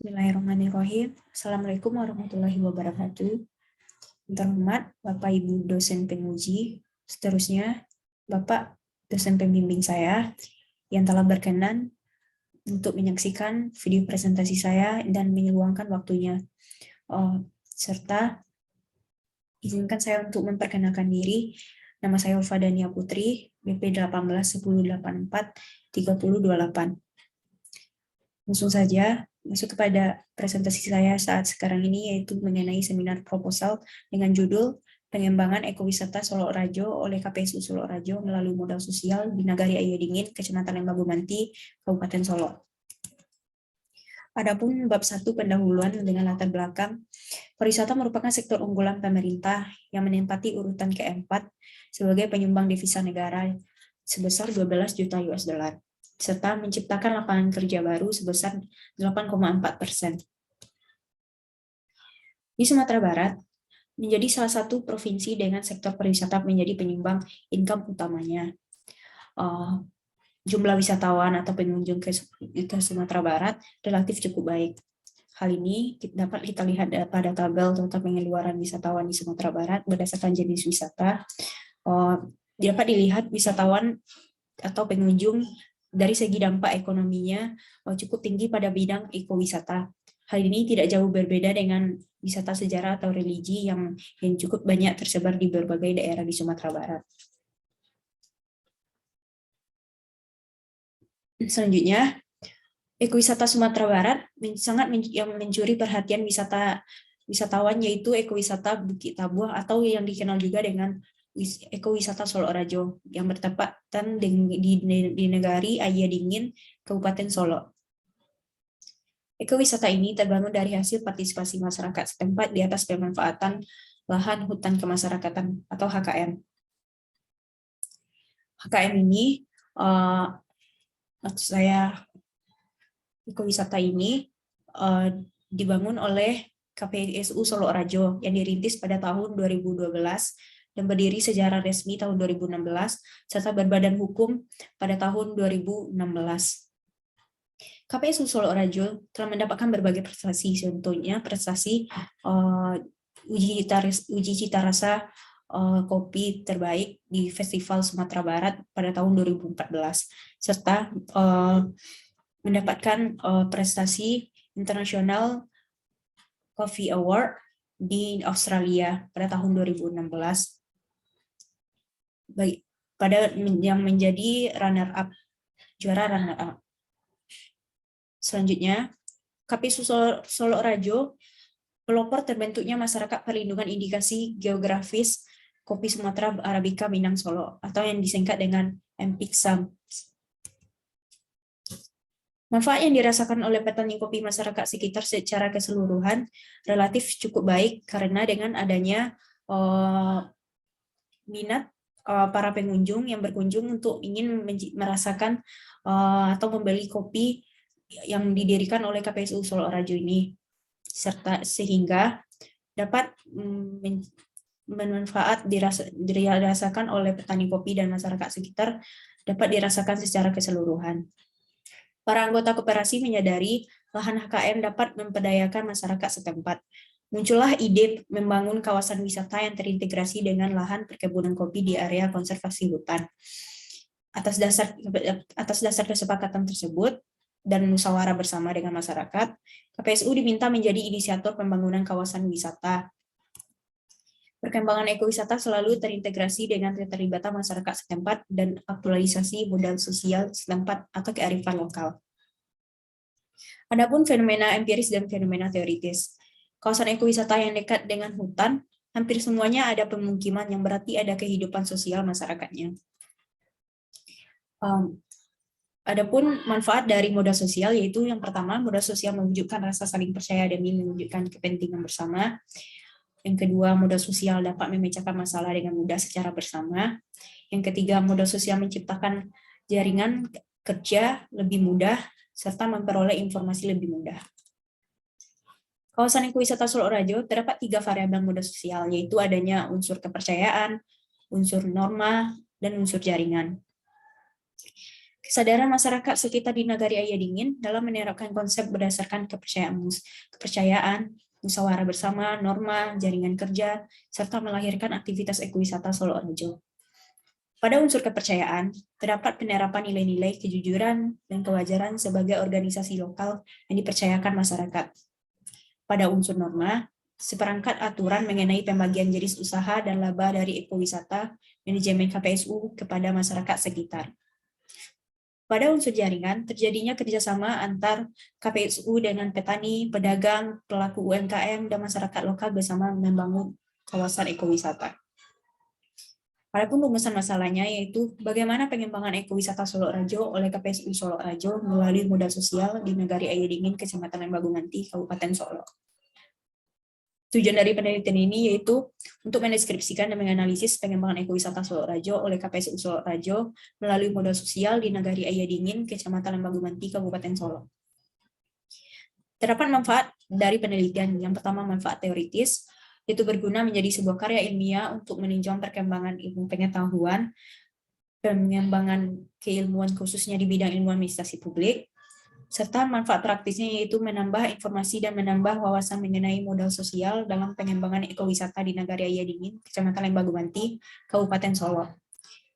Bismillahirrahmanirrahim. Assalamualaikum warahmatullahi wabarakatuh. Yang terhormat Bapak Ibu dosen penguji, seterusnya Bapak dosen pembimbing saya yang telah berkenan untuk menyaksikan video presentasi saya dan meluangkan waktunya. Serta izinkan saya untuk memperkenalkan diri. Nama saya Ulfa Dania Putri, BP 1810843028. Langsung saja masuk kepada presentasi saya saat sekarang ini, yaitu mengenai seminar proposal dengan judul Pengembangan Ekowisata Solok Rajo oleh KPSU Solok Rajo melalui modal sosial di Nagari Ayo Dingin, Kecamatan Lembah Bumanti, Kabupaten Solok. Adapun bab 1 pendahuluan dengan latar belakang, pariwisata merupakan sektor unggulan pemerintah yang menempati urutan keempat sebagai penyumbang devisa negara sebesar 12 juta US dollar, serta menciptakan lapangan kerja baru sebesar 8,4%. Di Sumatera Barat, menjadi salah satu provinsi dengan sektor pariwisata menjadi penyumbang income utamanya. Jumlah wisatawan atau pengunjung ke Sumatera Barat relatif cukup baik. Hal ini dapat kita lihat pada tabel total pengeluaran wisatawan di Sumatera Barat berdasarkan jenis wisata. Dapat dilihat wisatawan atau pengunjung dari segi dampak ekonominya cukup tinggi pada bidang ekowisata. Hal ini tidak jauh berbeda dengan wisata sejarah atau religi yang cukup banyak tersebar di berbagai daerah di Sumatera Barat. Selanjutnya, ekowisata Sumatera Barat sangat mencuri perhatian wisatawan, yaitu ekowisata Bukit Tabuh atau yang dikenal juga dengan ekowisata Solok Rajo yang bertepatan di Nagari Ayo Dingin, Kabupaten Solok. Ekowisata ini terbangun dari hasil partisipasi masyarakat setempat di atas pemanfaatan lahan hutan kemasyarakatan atau HKM. HKM ini ekowisata ini dibangun oleh KPSU Solok Rajo yang dirintis pada tahun 2012 dan berdiri secara resmi tahun 2016 serta berbadan hukum pada tahun 2016. KPSU Solok Rajo telah mendapatkan berbagai prestasi, contohnya prestasi uji cita rasa kopi terbaik di Festival Sumatera Barat pada tahun 2014 serta mendapatkan prestasi International Coffee Award di Australia pada tahun 2016 pada yang menjadi juara runner up. Selanjutnya, KPSU Solok Rajo pelopor terbentuknya masyarakat perlindungan indikasi geografis kopi Sumatera Arabica Minang Solok atau yang disingkat dengan MPIKSAM. Manfaat yang dirasakan oleh petani kopi masyarakat sekitar secara keseluruhan relatif cukup baik karena dengan adanya minat para pengunjung yang berkunjung untuk ingin merasakan atau membeli kopi yang didirikan oleh KPSU Solok Rajo ini, sehingga dapat bermanfaat dirasakan oleh petani kopi dan masyarakat sekitar dapat dirasakan secara keseluruhan. Para anggota koperasi menyadari lahan HKM dapat memperdayakan masyarakat setempat. Muncullah ide membangun kawasan wisata yang terintegrasi dengan lahan perkebunan kopi di area konservasi hutan. Atas dasar kesepakatan tersebut dan musyawarah bersama dengan masyarakat, KPSU diminta menjadi inisiator pembangunan kawasan wisata. Perkembangan ekowisata selalu terintegrasi dengan keterlibatan masyarakat setempat dan aktualisasi modal sosial setempat atau kearifan lokal. Adapun fenomena empiris dan fenomena teoritis. Kawasan ekowisata yang dekat dengan hutan, hampir semuanya ada pemukiman yang berarti ada kehidupan sosial masyarakatnya. Adapun manfaat dari modal sosial yaitu yang pertama, modal sosial mewujudkan rasa saling percaya demi mewujudkan kepentingan bersama. Yang kedua, modal sosial dapat memecahkan masalah dengan mudah secara bersama. Yang ketiga, modal sosial menciptakan jaringan kerja lebih mudah serta memperoleh informasi lebih mudah. Kawasan ekowisata Solok Rajo terdapat 3 variabel modal sosial, yaitu adanya unsur kepercayaan, unsur norma, dan unsur jaringan. Kesadaran masyarakat sekitar di Nagari Ayah Dingin dalam menerapkan konsep berdasarkan kepercayaan, musyawarah bersama, norma, jaringan kerja, serta melahirkan aktivitas ekowisata Solo Rejo. Pada unsur kepercayaan, terdapat penerapan nilai-nilai kejujuran dan kewajaran sebagai organisasi lokal yang dipercayakan masyarakat. Pada unsur norma, seperangkat aturan mengenai pembagian jenis usaha dan laba dari ekowisata manajemen KPSU kepada masyarakat sekitar. Pada unsur jaringan, terjadinya kerjasama antar KPSU dengan petani, pedagang, pelaku UMKM, dan masyarakat lokal bersama membangun kawasan ekowisata. Adapun rumusan masalahnya yaitu bagaimana pengembangan ekowisata Solo Rejo oleh KPSU Solo Rejo melalui modal sosial di Nagari Ayah Dingin, Kecamatan Lembagu Nganti, Kabupaten Solo. Tujuan dari penelitian ini yaitu untuk mendeskripsikan dan menganalisis pengembangan ekowisata Solo Rejo oleh KPSU Solo Rejo melalui modal sosial di Nagari Ayah Dingin, Kecamatan Lembagu Nganti, Kabupaten Solo. Terdapat manfaat dari penelitian. Yang pertama, manfaat teoritis, itu berguna menjadi sebuah karya ilmiah untuk meninjau perkembangan ilmu pengetahuan, pengembangan keilmuan khususnya di bidang ilmu administrasi publik, serta manfaat praktisnya yaitu menambah informasi dan menambah wawasan mengenai modal sosial dalam pengembangan ekowisata di Nagari Ayah Dingin, Kecamatan Lembagu Nganti, Kabupaten Solo.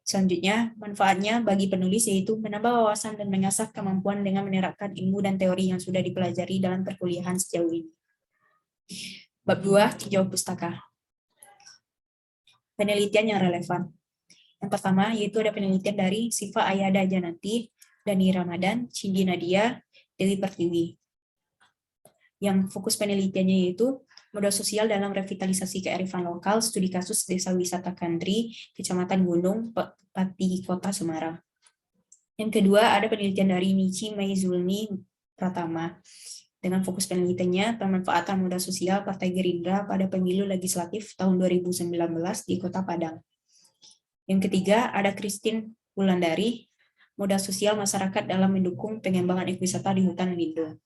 Selanjutnya, manfaatnya bagi penulis yaitu menambah wawasan dan mengasah kemampuan dengan menerapkan ilmu dan teori yang sudah dipelajari dalam perkuliahan sejauh ini. Bab 2, tinjau pustaka. Penelitian yang relevan. Yang pertama, yaitu ada penelitian dari Siva Ayada Janati, Dani Ramadan, Cindy Nadia, Dewi Pertiwi. Yang fokus penelitiannya yaitu modal sosial dalam revitalisasi kearifan lokal, studi kasus Desa Wisata Kandri, Kecamatan Gunung, Pati, Kota Semarang. Yang kedua, ada penelitian dari Nici Maizulni Pratama. Dengan fokus penelitiannya, pemanfaatan modal sosial Partai Gerindra pada pemilu legislatif tahun 2019 di Kota Padang. Yang ketiga, ada Christine Wulandari, modal sosial masyarakat dalam mendukung pengembangan ekowisata di hutan lindung.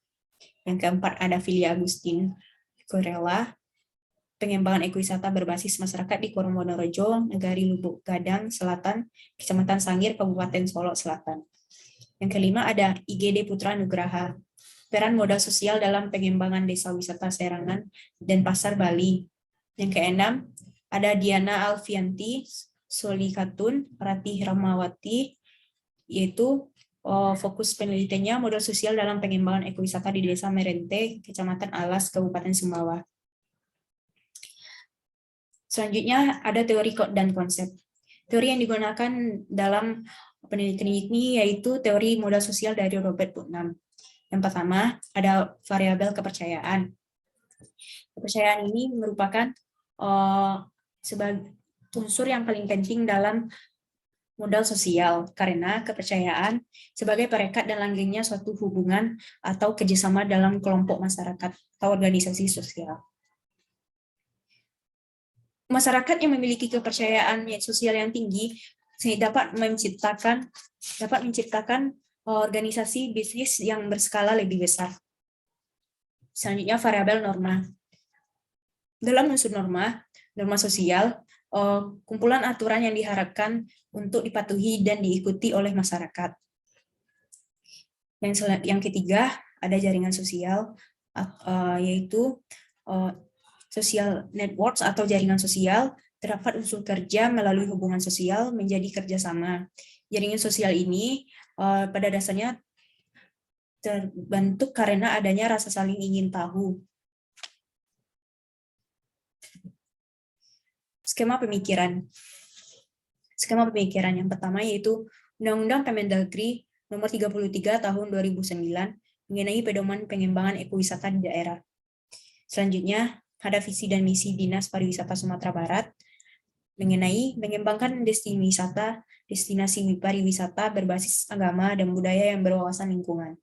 Yang keempat, ada Filia Agustin Korela, pengembangan ekowisata berbasis masyarakat di Koromonorejo, Nagari Lubuk Gadang Selatan, Kecamatan Sangir, Kabupaten Solo Selatan. Yang kelima, ada IGD Putra Nugraha, peran modal sosial dalam pengembangan desa wisata Serangan dan Pasar Bali. Yang keenam, ada Diana Alfianti Solikatun Ratih Ramawati, yaitu fokus penelitiannya modal sosial dalam pengembangan ekowisata di Desa Merente, Kecamatan Alas, Kabupaten Sumbawa. Selanjutnya ada teori dan konsep. Teori yang digunakan dalam penelitian ini yaitu teori modal sosial dari Robert Putnam. Yang pertama, ada variabel kepercayaan. Kepercayaan ini merupakan sebagai unsur yang paling penting dalam modal sosial, karena kepercayaan sebagai perekat dan langgengnya suatu hubungan atau kerjasama dalam kelompok masyarakat atau organisasi sosial. Masyarakat yang memiliki kepercayaan sosial yang tinggi dapat menciptakan organisasi bisnis yang berskala lebih besar. Selanjutnya, variabel norma. Dalam unsur norma sosial, kumpulan aturan yang diharapkan untuk dipatuhi dan diikuti oleh masyarakat. Yang ketiga, ada jaringan sosial, yaitu social networks atau jaringan sosial, terdapat unsur kerja melalui hubungan sosial menjadi kerjasama. Jaringan sosial ini pada dasarnya terbentuk karena adanya rasa saling ingin tahu. Skema pemikiran yang pertama yaitu Undang-Undang Kemendagri Nomor 33 Tahun 2009 mengenai pedoman pengembangan ekowisata di daerah. Selanjutnya, ada visi dan misi Dinas Pariwisata Sumatera Barat mengenai mengembangkan destinasi pariwisata berbasis agama dan budaya yang berwawasan lingkungan.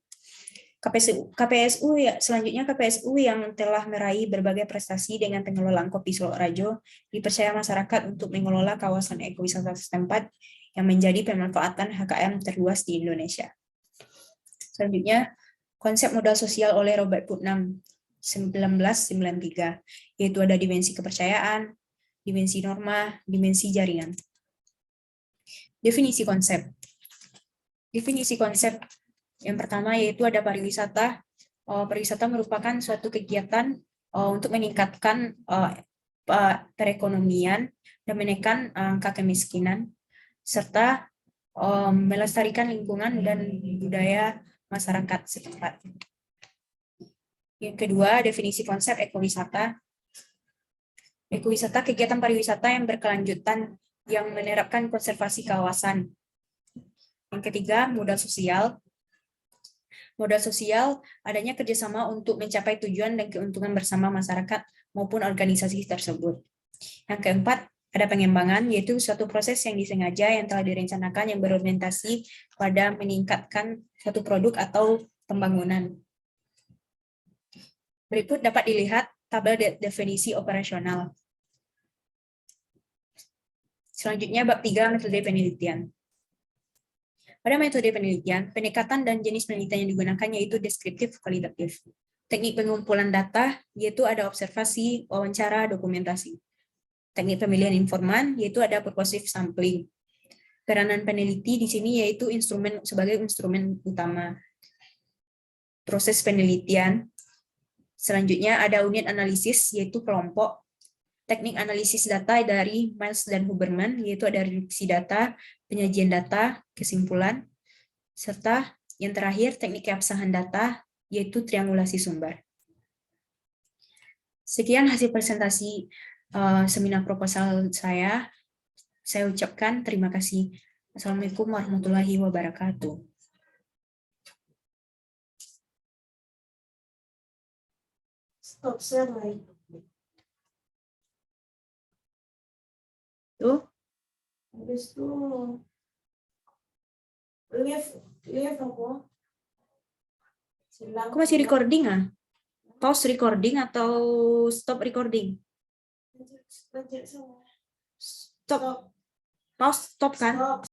Selanjutnya KPSU yang telah meraih berbagai prestasi dengan pengelolaan Kopi Solo Rejo dipercaya masyarakat untuk mengelola kawasan ekowisata setempat yang menjadi pemanfaatan HKM terluas di Indonesia. Selanjutnya, konsep modal sosial oleh Robert Putnam 1993, yaitu ada dimensi kepercayaan, dimensi norma, dimensi jaringan. Definisi konsep. Definisi konsep yang pertama yaitu ada pariwisata. Pariwisata merupakan suatu kegiatan untuk meningkatkan perekonomian dan menekan angka kemiskinan, serta melestarikan lingkungan dan budaya masyarakat setempat. Yang kedua, definisi konsep ekowisata. Ekowisata kegiatan pariwisata yang berkelanjutan yang menerapkan konservasi kawasan. Yang ketiga, modal sosial. Modal sosial adanya kerjasama untuk mencapai tujuan dan keuntungan bersama masyarakat maupun organisasi tersebut. Yang keempat, ada pengembangan, yaitu suatu proses yang disengaja yang telah direncanakan yang berorientasi pada meningkatkan suatu produk atau pembangunan. Berikut dapat dilihat tabel definisi operasional. Selanjutnya, bab 3, metode penelitian. Pada metode penelitian, pendekatan dan jenis penelitian yang digunakan yaitu deskriptif kualitatif. Teknik pengumpulan data yaitu ada observasi, wawancara, dokumentasi. Teknik pemilihan informan yaitu ada purposive sampling. Peranan peneliti di sini yaitu sebagai instrumen utama. Proses penelitian. Selanjutnya ada unit analisis yaitu kelompok. Teknik analisis data dari Miles dan Huberman yaitu ada reduksi data, penyajian data, kesimpulan, serta yang terakhir teknik keabsahan data yaitu triangulasi sumber. Sekian hasil presentasi seminar proposal saya. Saya ucapkan terima kasih. Assalamualaikum warahmatullahi wabarakatuh. Stop share. Tuh, Habis itu live apa? aku masih recording ah? Pause recording atau stop recording? Lanjut semua. Stop. Pause, stop kan? Stop.